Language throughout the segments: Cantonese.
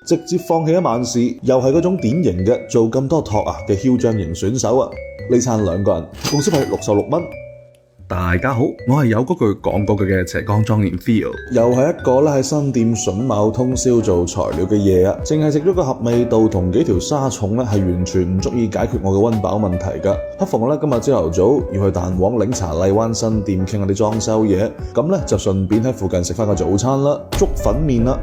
直接放棄一晚市，又係嗰種典型嘅做咁多托嘅囂張型選手啊！呢餐兩個人共消費66蚊。大家好，我係有嗰句講嗰句嘅斜槓莊園 Theo，又係一個咧喺新店筍卯通宵做材料嘅夜啊！淨係食咗個合味道同幾條沙蟲咧，係完全唔足以解決我嘅溫飽問題噶。恰逢咧今日朝頭早要去蛋黃檸茶荔灣新店傾下啲裝修嘢，咁咧就順便喺附近食翻個早餐啦，粥粉麵啦。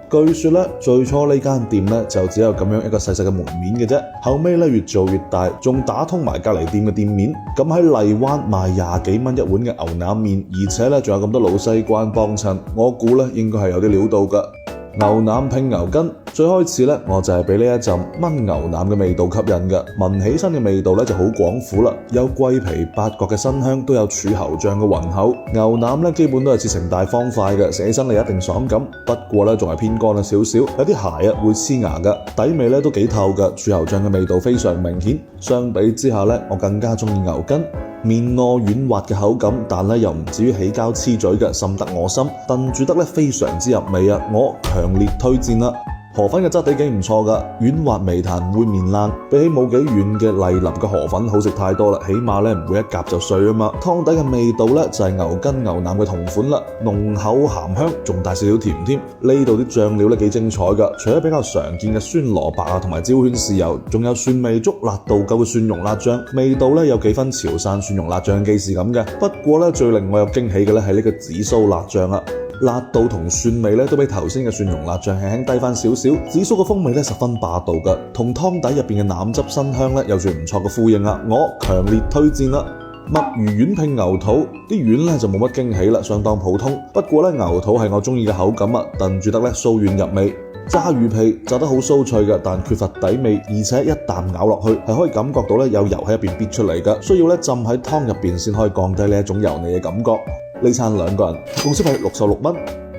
據說咧，最初呢間店咧就只有咁樣一個細細嘅門面嘅啫，後尾咧越做越大，仲打通埋隔離店嘅店面。咁喺荔灣賣20幾蚊一碗嘅牛腩麵，而且咧仲有咁多老西關幫襯，我估咧應該係有啲料到噶。牛腩拼牛筋，最開始咧我就係俾呢一陣炆牛腩嘅味道吸引嘅，聞起身嘅味道咧就好廣府啦，有桂皮八角嘅辛香，都有柱侯醬嘅渾厚。牛腩咧基本都係切成大方塊嘅，食起身你一定爽感。不過咧仲係偏乾咗少少，有啲鞋會黐牙嘅，底味咧都幾透嘅，柱侯醬嘅味道非常明顯。相比之下咧，我更加中意牛筋。麵糯軟滑嘅口感，但咧又唔至於起膠黐嘴嘅，滲得我心。燉煮得咧非常之入味啊！我強烈推薦啦。河粉嘅質地幾唔錯噶，軟滑微彈，唔會面爛，比起冇幾遠嘅麗林嘅河粉好食太多啦，起碼咧唔會一夾就碎啊嘛。湯底嘅味道咧就係牛筋牛腩嘅同款啦，濃厚鹹香，仲帶少少甜添。呢度啲醬料咧幾精彩噶，除咗比較常見嘅酸蘿蔔同埋焦圈豉油，仲有蒜味足、辣度夠嘅蒜蓉辣醬，味道咧有幾分潮汕蒜蓉辣醬既視感嘅。不過咧最令我有驚喜嘅咧係呢個紫蘇辣醬啊！辣度同蒜味咧都比頭先嘅蒜蓉辣醬輕輕低翻少少，紫蘇嘅風味咧十分霸道嘅，同湯底入邊嘅腩汁辛香咧有住唔錯嘅呼應啊！我強烈推薦啦！墨魚丸拼牛肚，啲丸咧就冇乜驚喜啦，相當普通。不過咧牛肚係我中意嘅口感啊，燉住得咧酥軟入味。炸魚皮炸得好酥脆嘅，但缺乏底味，而且一啖咬落去係可以感覺到咧有油喺入邊逼出嚟嘅，需要咧浸喺湯入邊先可以降低呢一種油膩嘅感覺。呢餐兩個人共消費66蚊。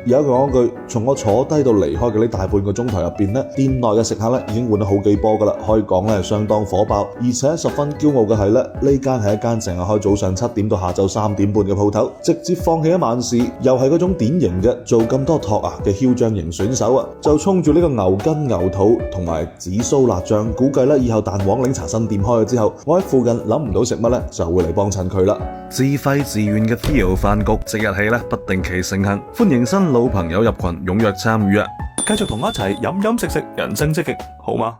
有一句講句，從我坐低到離開嘅呢大半個鐘頭入邊咧，店內嘅食客咧已經換咗好幾波噶啦，可以講咧係相當火爆，而且十分驕傲嘅係咧，呢間係一間淨係開早上7點到下晝3點半嘅鋪頭，直接放棄一晚市，又係嗰種典型嘅做咁多托嘅囂張型選手啊，就衝住呢個牛筋牛肚同埋紫蘇辣醬，估計咧以後蛋黃檸茶新店開咗之後，我喺附近諗唔到食乜咧，就會嚟幫襯佢啦。自費自願嘅 Theo 飯局即日起咧不定期盛行，歡迎新老朋友入群踴躍參與啊！繼續同我一齊飲飲食食，人生積極，好嗎？